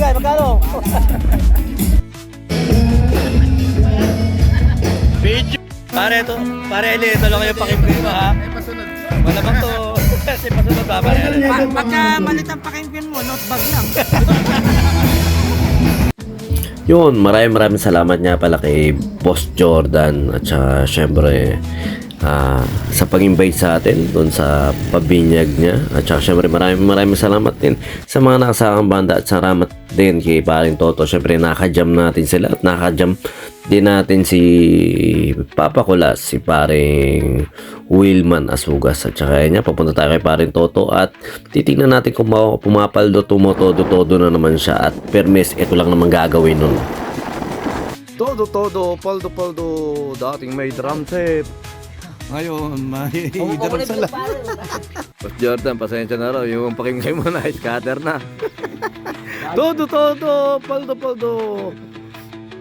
Barangay, magkano? Video. Pare ito, pare Eli, ito lang yung pakinggan mo ha. Wala bang to? Kasi pasunod ba, pare Eli? Pagka malit ang pakinggan mo, notebag lang. Yun, maraming salamat nga pala kay Boss Jordan at saka syempre sa pag-invite sa atin doon sa pabinyag niya at saka syempre maraming salamat din sa mga nakasakang banda at salamat din kay Paring Toto. Syempre nakajam natin sila at nakajam din natin si Papa Kulas, si Paring Wilman Asugas at saka niya papunta tayo kay Paring Toto at titingnan natin kung pumapaldo tumotodo na naman siya at permis ito lang naman gagawin nun. Todo paldo dating may drum set ngayon may drum sa lang. Boss Jordan pasensya na raw yung pakinggan mo na scatter na. Todo paldo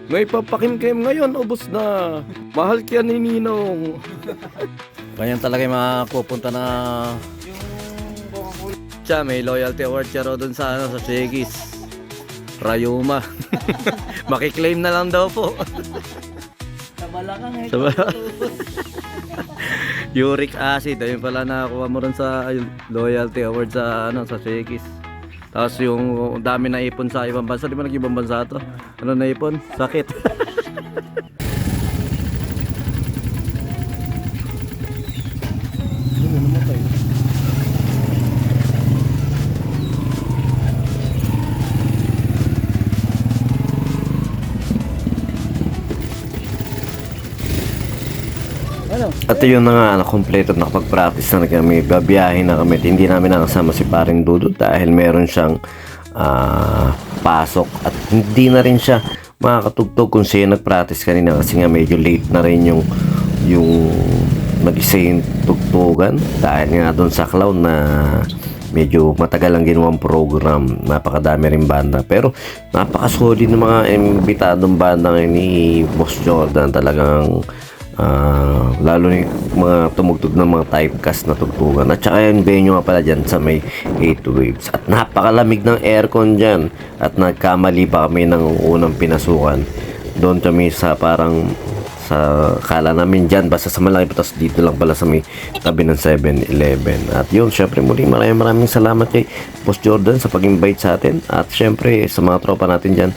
may papakimkim ngayon, ubos na. Mahal kaya ni Ninong. Ganyan talaga yung mga pupunta na siya, may loyalty award siya raw dun sa, sa Shegis Rayuma. Makiklaim na lang daw po. Sa Balakang eh. Sa uric acid, ayun pala nakakuha mo rin sa loyalty award sa, sa Shegis. Tapos yung dami na ipon sa ibang bansa. Di ba nag-ibang bansa to? Ano na ipon? Sakit. At yun na nga, kompleto nakapag-practice na kami, babiyahin na kami. Hindi namin nakasama si Paring Dudut dahil meron siyang pasok at hindi na rin siya makakatugtog kung siya nag-practice kanina kasi nga medyo late na rin yung mag-isa yung tugtugan dahil nga doon sa clown na medyo matagal ang ginawang program, napakadami rin banda pero napakasolid ng mga imbitadong banda ni Boss Jordan. Talagang lalo na mga tumugtog ng mga typecast na tugtugan at saka yung venue nga pala dyan sa may 8 Waves at napakalamig ng aircon dyan at nagkamali pa kami ng unang pinasukan doon kami sa parang sa kala namin dyan basta sa malaki tapos dito lang pala sa may tabi ng 7-Eleven. At yun, syempre muli maraming salamat kay Boss Jordan sa pag-invite sa atin at syempre sa mga tropa natin dyan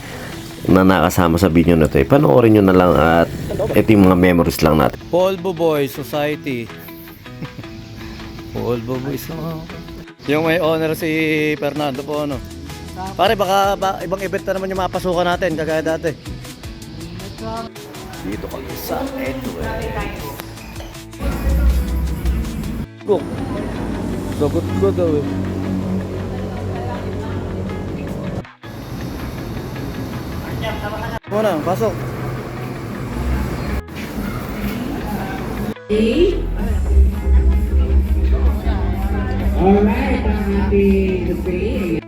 na nakasama sa video na ito. Panoorin nyo na lang at ito yung mga memories lang natin. Polvo Boys Society. Polvo Boys. Yung may honor si Fernando po ano. Pare baka ibang event na naman yung mapasukan natin kagaya dati. Dito kami sa Edway. Go. Sagot ko daw eh. Muna, pasok. Alright, ang ating display.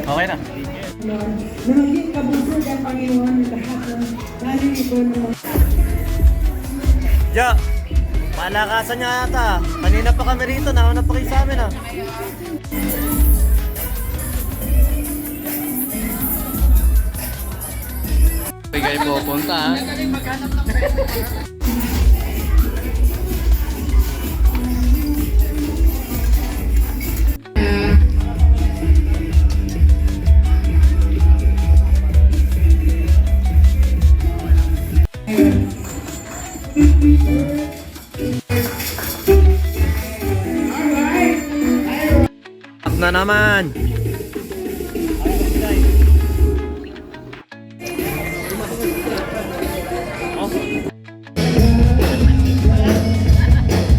Okay na. Na maging kabusog ang Panginoon lahat ng nalilipon mo. Ja, malakasan niya ata. Kanina pa kami rito, nauna pa kayo sa amin ah. Bigay po punta ha. Na naman.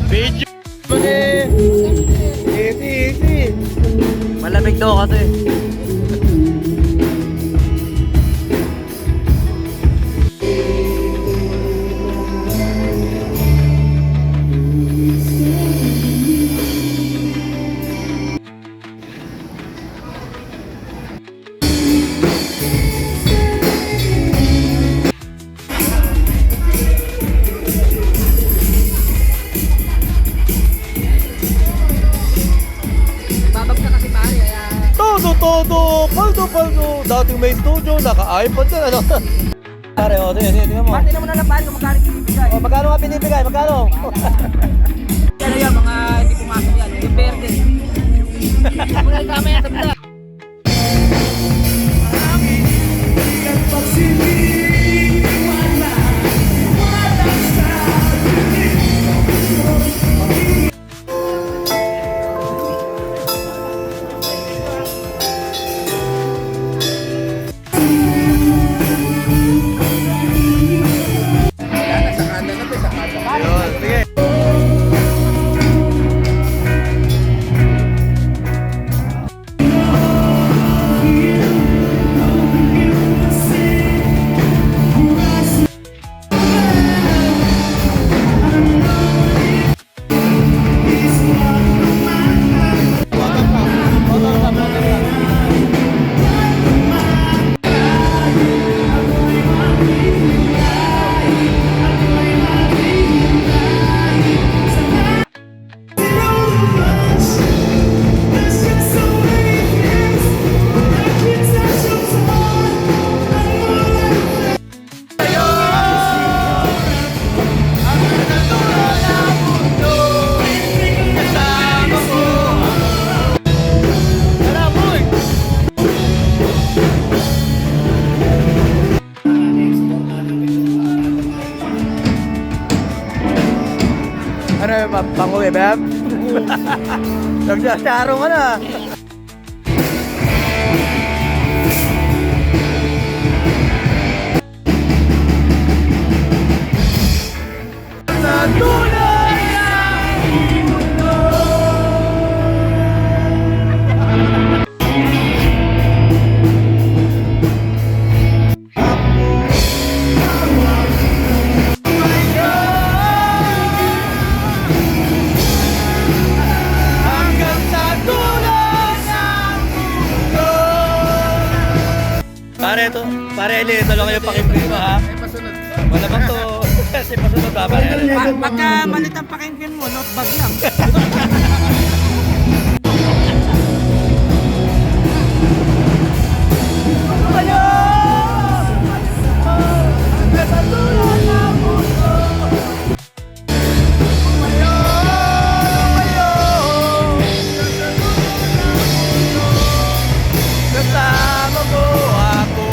Video. Malamig daw kasi. Paldo. Dating may studio, naka-iPod na, ano? Pare, o, tingnan mo. Pati na mo na lang pare kung magkano pinibigay. O, magkano nga pinibigay? Magkano? Ano yan, mga hindi pumasok yan. Yung verde. Muna yung kama yan, sabi na. Ayun, sige. Ano yung pang-uwi, Beb? Nagsasaro ka na. Sa tunay ang mundo. Hanggang sa dulo ng mundo. Pare Eli, ito lang yung pakimpi mo ha. Wala bang to? Kasi pasunod ba? Pagka malit ang pakinggan mo, not bag lang. Kasama mo ako.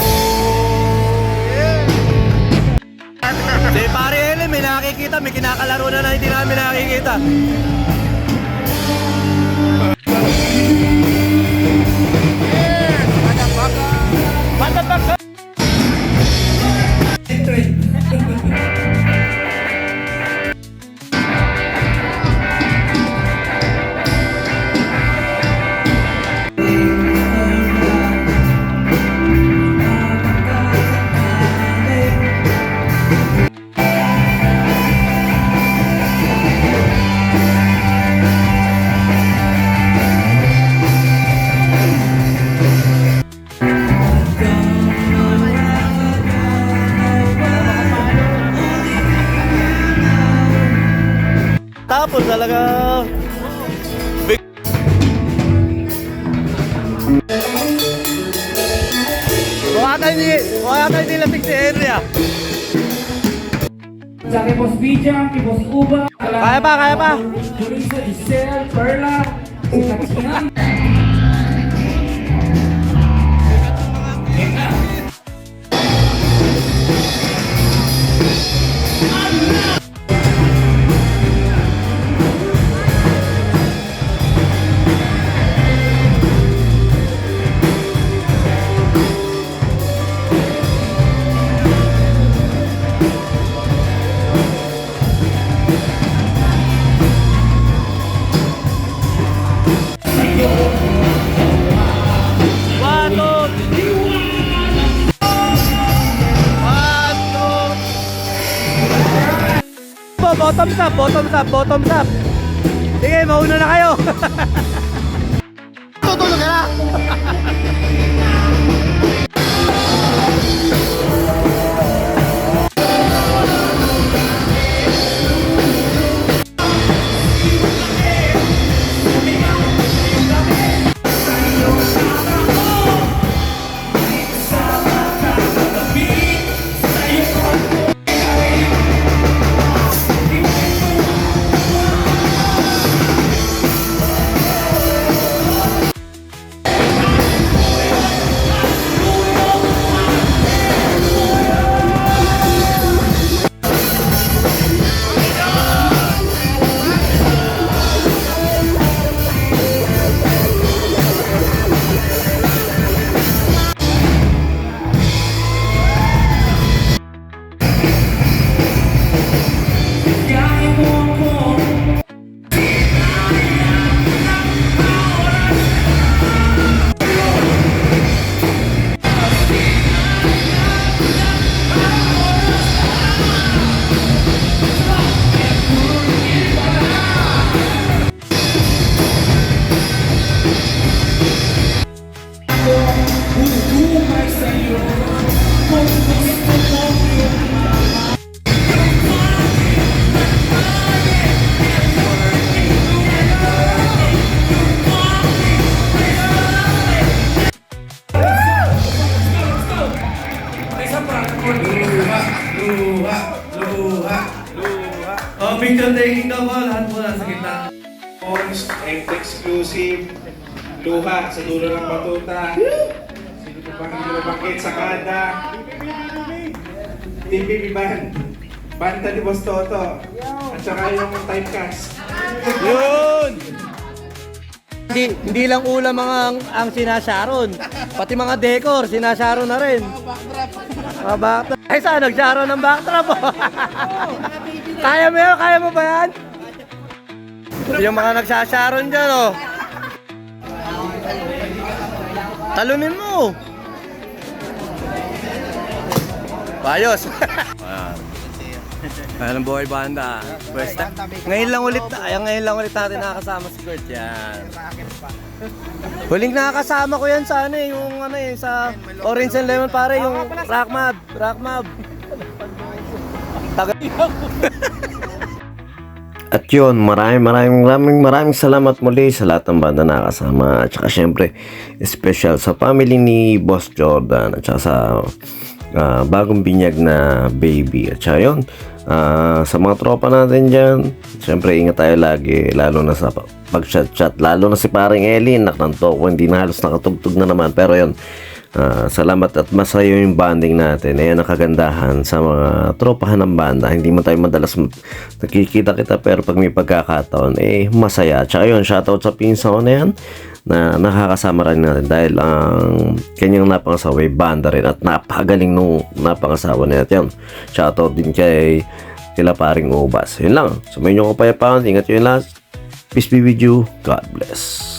Si pare Eli, may nakikita, may kinakalaro na hindi namin nakikita. Patapaka! Tapos talaga big. Mukha tayo hindi lasing si Henry ah. Sa kay Boss Bijang, kay Boss Uba, Kaya pa. Julissa, Giselle, Perla, si Kachihan. Bottoms up. Sige, mauna na kayo. Tutulog ka na. Oh, picture taking daw po. Lahat po nasa gitna. Phones, exclusive, luha sa dulo ng batuta, sino pa bang hindi mabakit sa kada, TPP Band, Banda ni Boss Toto, at saka yung typecast. Yun! Hindi lang ulam ang sinasaron. Pati mga decor, sinasaron na rin. Mga backdrop. Ay, saan? Nagsaron ng backdrop. Kaya mo yun? Kaya mo ba yan? Yung mga nagsasaron dyan, oh. Talunin mo. Bayos. Ayan ang buhay banda. Pwesta. Ngayon lang ulit natin nakakasama si Kurt yan. Huling nakakasama ko yan sa sa Orange and Lemon pare, yung Rock Mob. At yun, maraming salamat muli sa lahat ng banda na kasama. At saka syempre, special sa family ni Boss Jordan. At saka sa bagong binyag na baby. At saka yun, sa mga tropa natin dyan, syempre ingat tayo lagi. Lalo na sa pag-chat. Lalo na si paring Elin, naktanto ko, hindi na halos nakatugtog na naman. Pero yun, salamat at masaya yung banding natin. Ayan ang kagandahan sa mga tropahan ng banda. Hindi man tayo madalas nakikita kita, pero pag may pagkakataon, masaya. Tsaka yun, shoutout sa pinsa ko na yan na nakakasama rin natin dahil ang kanyang napangasawa ay banda rin at napakagaling nung napangasawa na yan. Shoutout din kila paring Ubas. Yun lang. Sumayin nyo ko payapaan. Ingat yun lahat. Peace be with you. God bless.